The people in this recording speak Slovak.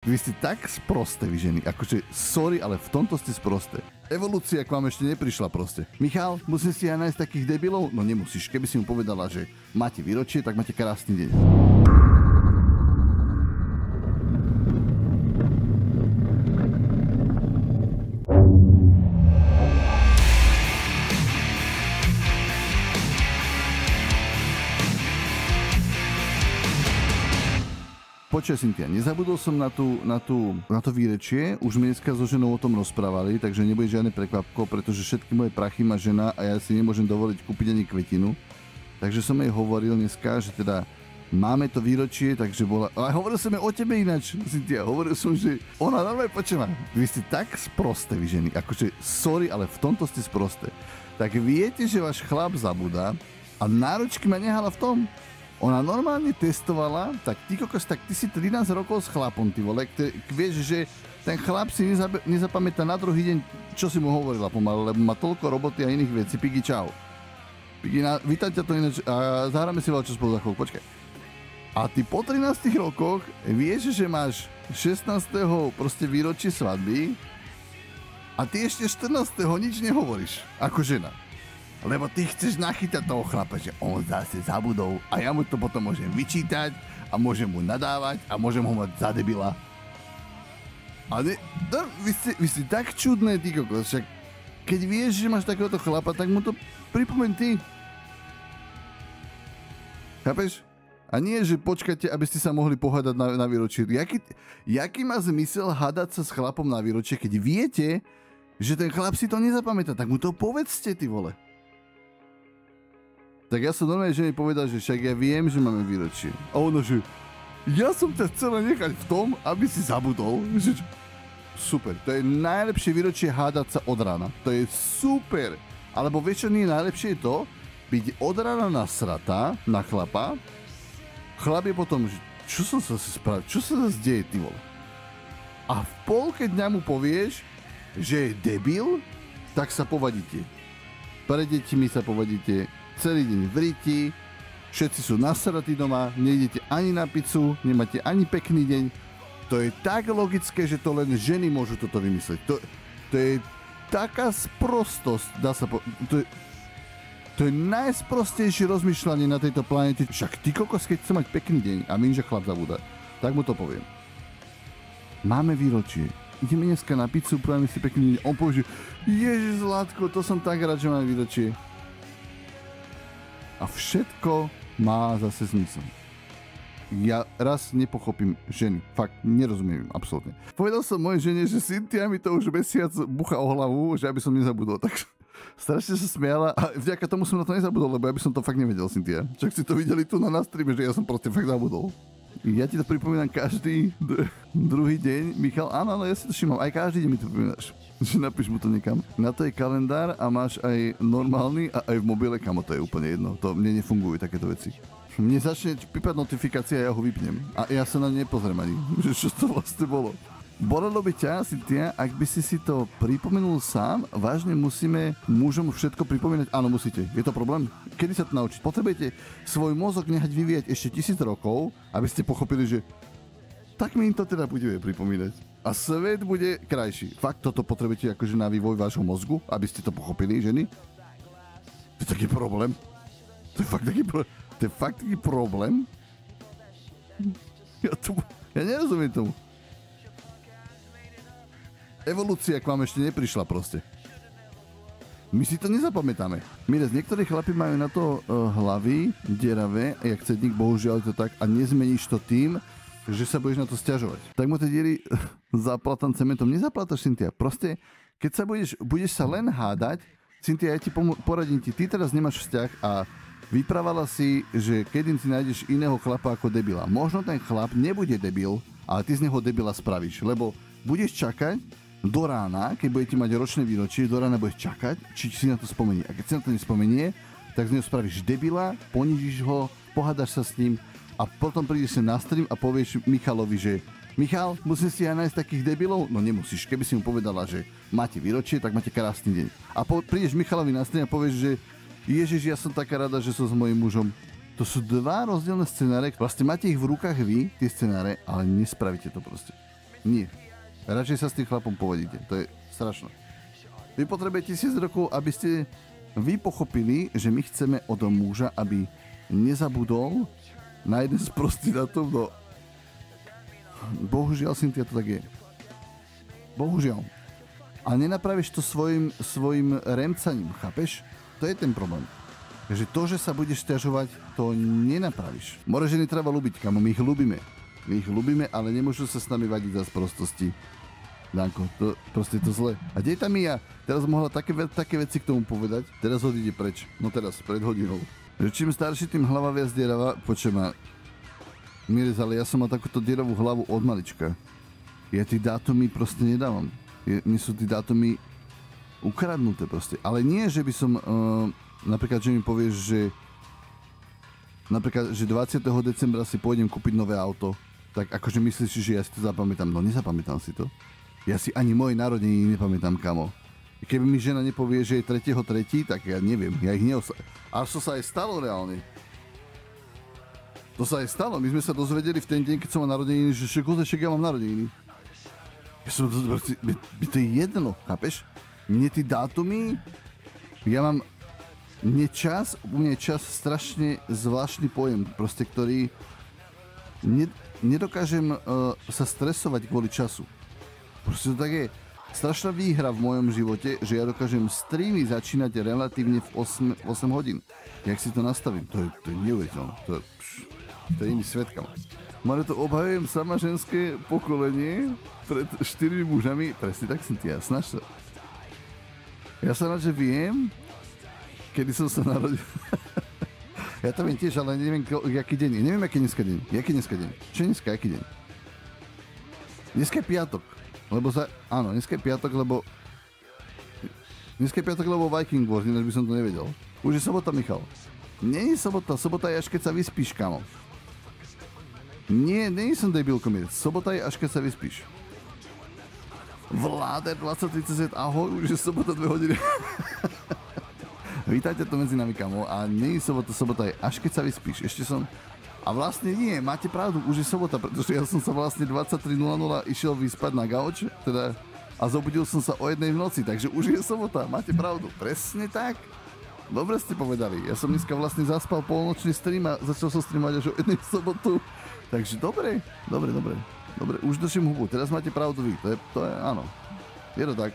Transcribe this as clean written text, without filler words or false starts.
Vy ste tak sprosté, vy ženy. Akože, sorry, ale v tomto ste sprosté. Evolúcia k vám ešte neprišla proste. Michal, musím si aj nájsť takých debilov? No nemusíš. Keby si mu povedala, že máte výročie, tak máte krásny deň. Počkaj, Cynthia, nezabudol som na to výrečie, už sme dneska so ženou o tom rozprávali, takže nebude žiadne prekvapko, pretože všetky moje prachy má žena a ja si nemôžem dovoliť kúpiť ani kvetinu. Takže som jej hovoril dneska, že teda máme to výročie, takže bola... Ale hovoril som jej o tebe ináč, Cynthia, hovoril som, že ona normálne počúva. Vy ste tak sprosté, vy ženy, akože sorry, ale v tomto ste sprosté. Tak viete, že váš chlap zabúda a náročky ma nehala v tom. Ona normálne testovala, tak ty kokos, tak ty si 13 rokov s chlapom, ty vole, vieš, že ten chlap si nezapamätá na druhý deň, čo si mu hovorila pomaly, lebo má toľko roboty a iných vecí. Pigi, čau. Pigi, vítam ťa to ináč a zahráme si veľčo spolu za chvíľu, počkaj. A ty po 13 rokoch vieš, že máš 16. proste výročie svadby a ty ešte 14. nič nehovoríš, ako žena. Lebo ty chceš nachytať toho chlapa, že on zase zabudol a ja mu to potom môžem vyčítať a môžem mu nadávať a môžem ho mať za debila. A vy ste tak čudné, ty kokos, však keď vieš, že máš takéhoto chlapa, tak mu to pripomeň ty. Chápeš? A nie, že počkajte, aby ste sa mohli pohádať na výročie. Jaký má zmysel hádať sa s chlapom na výročie, keď viete, že ten chlap si to nezapamätá, tak mu to povedzte, ty vole. Tak ja som normálne žene povedal, že však ja viem, že máme výročie. A ono, že ja som ťa chcela nechať v tom, aby si zabudol. Že, super, to je najlepšie výročie hádať sa od rána. To je super. Alebo vieš, čo nie je najlepšie je to, byť od rána nasratá na chlapa. Chlap je potom, že čo som sa si spravil, čo sa zase deje, ty vole. A v polke dňa mu povieš, že je debil, tak sa povadíte. Pre deťmi sa povadíte. Celý deň v riti, všetci sú nasratí doma, nejdete ani na pizzu, nemáte ani pekný deň. To je tak logické, že to len ženy môžu toto vymyslieť. To je taká sprostosť, dá sa to je najsprostejšie rozmýšľanie na tejto planete. Však ty kokos, keď chce mať pekný deň a vím, že chlap zabúda, tak mu to poviem. Máme výročie. Ideme dneska na pizzu, prajeme si pekný deň. On povie, že Ježiš Zlatko, to som tak rád, že máme výročie. A všetko má zase zmysel. Ja raz nepochopím ženy. Fakt, nerozumiem im, absolútne. Povedal som mojej žene, že Cynthia mi to už mesiac bucha o hlavu, že aby som nezabudol. Tak strašne sa smiala a vďaka tomu som na to nezabudol, lebo ja by som to fakt nevedel, Cynthia. Čak si to videli tu na streame, že ja som proste fakt zabudol. Ja ti to pripomínam každý druhý deň. Michal, áno, ja si to všímam. Aj každý deň mi to pripomínaš. Že napíš mu to niekam. Na to je kalendár a máš aj normálny a aj v mobile, kamo, to je úplne jedno. To mne nefungujú takéto veci. Mne začne pípať notifikácia a ja ho vypnem. A ja sa na ne nepozriem ani, že čo to vlastne bolo. Bolelo by ťa, Cynthia, ak by si to pripomenul sám, vážne musíme mužom všetko pripomínať? Áno, musíte. Je to problém? Kedy sa to naučiť? Potrebujete svoj mozog nehať vyvíjať ešte 1000 rokov, aby ste pochopili, že tak mi im to teda budeme pripomínať. A svet bude krajší. Fakt toto potrebujete akože na vývoj vášho mozgu, aby ste to pochopili, ženy? To je taký problém. To je fakt taký problém. Ja nerozumiem tomu. Evolúcia k vám ešte neprišla proste. My si to nezapamätáme. Mirez, niektorí chlapi majú na to hlavy deravé, jak cedník, bohužiaľ to tak, a nezmeníš to tým, že sa budeš na to sťažovať. Tak mu tie diery zaplatam cementom. Nezaplatáš, Cynthia. Proste, keď sa budeš sa len hádať, Cynthia, ja ti poradím ti, ty teraz nemáš vzťah a vyprávala si, že keď si nájdeš iného chlapa ako debila. Možno ten chlap nebude debil, ale ty z neho debila spravíš, lebo budeš čakať do rána, keď budete mať ročné výročie, do rána budeš čakať, či si na to spomenie. A keď si na to nespomenie, tak z neho spravíš debila, ponížiš ho, pohádaš sa s ním a potom prídeš sa na stream a povieš Michalovi, že Michal, musím si aj nájsť takých debilov? No nemusíš. Keby si mu povedala, že máte výročie, tak máte krásny deň. A prídeš Michalovi na stream a povieš, že Ježiš, ja som taká rada, že som s mojím mužom. To sú dva rozdielne scenáre. Vlastne máte ich v rukách vy, tie scenáre, ale nespravíte to proste. Nie. Radšej sa s tým chlapom povedíte. To je strašné. Vy potrebujete 1000 rokov, aby ste vy pochopili, že my chceme od muža, aby nezabudol na jeden z prostý datum, no bohužiaľ, Cynthia, to tak je. Bohužiaľ. A nenapravíš to svojim remcaním, chápeš? To je ten problém. Takže to, že sa budeš sťažovať, to nenapravíš. More ženy treba ľúbiť, kamo, my ich ľúbime. My ich ľúbime, ale nemôžu sa s nami vadiť za sprostosti. Danko, to proste to zle. A dej tam ja. Teraz mohla také veci k tomu povedať. Teraz odíde preč. No teraz, pred hodinou. Že čím starší, tým hlava viac dierava. Počujem ma. Mirez, ale ja som mal takúto dieravú hlavu od malička. Ja tí dátumy proste nedávam. Mi sú tí dátumy ukradnuté proste. Ale nie, že by som... napríklad, že mi povieš, že... Napríklad, že 20. decembra si pôjdem kúpiť nové auto. Tak akože myslíš, že ja si to zapamätám. No nezapamätám si to. Ja si ani moje narodeniny nepamätám, kamo. Keby mi žena nepovie, že je 3.3., tak ja neviem. Ja ich Ale to sa aj stalo reálne. To sa aj stalo. My sme sa dozvedeli v ten deň, keď som mal narodeniny, že však ja mám narodeniny. Ja som to je jedno, chápeš? Mne tí dátumy, ja mám... u mne čas strašne zvláštny pojem, proste, ktorý... Nedokážem sa stresovať kvôli času. Proste to tak je. Strašná výhra v mojom živote, že ja dokážem streamy začínať relatívne v 8 hodín. Jak si to nastavím? To je neuveriteľné. To je iný svet, kam. Mane to obhajujem sama ženské pokolenie pred 4 mužami. Presne tak som ti ja, snaž sa. Ja sa rád, že viem, kedy som sa narodil. Ja to viem tiež, ale neviem, aký deň je. Neviem, aký je dneska deň. Jaký dneska deň? Čo je dneska, aký deň? Dneska je piatok. Áno, dneska je piatok, lebo... Dneska je piatok, lebo Viking Wars, ináč by som to nevedel. Už je sobota, Michal. Nie je sobota. Sobota je až keď sa vyspíš, kamo. Nie som debil komiec. Sobota je až keď sa vyspíš. Vláder 2030, ahoj, už je sobota 2 hodiny. Vítajte tu medzi nami, kamo. A nie je sobota je až keď sa vyspíš. Ešte som... A vlastne nie, máte pravdu, už je sobota, pretože ja som sa vlastne 23.00 išiel vyspať na gauč, teda... A zobudil som sa o 1 v noci, takže už je sobota, máte pravdu. Presne tak. Dobre ste povedali. Ja som dneska vlastne zaspal polnočný stream a začal som streamovať až o 1 v sobotu. Takže dobre, už držím hubu. Teraz máte pravdu vy, to je áno. Je to tak.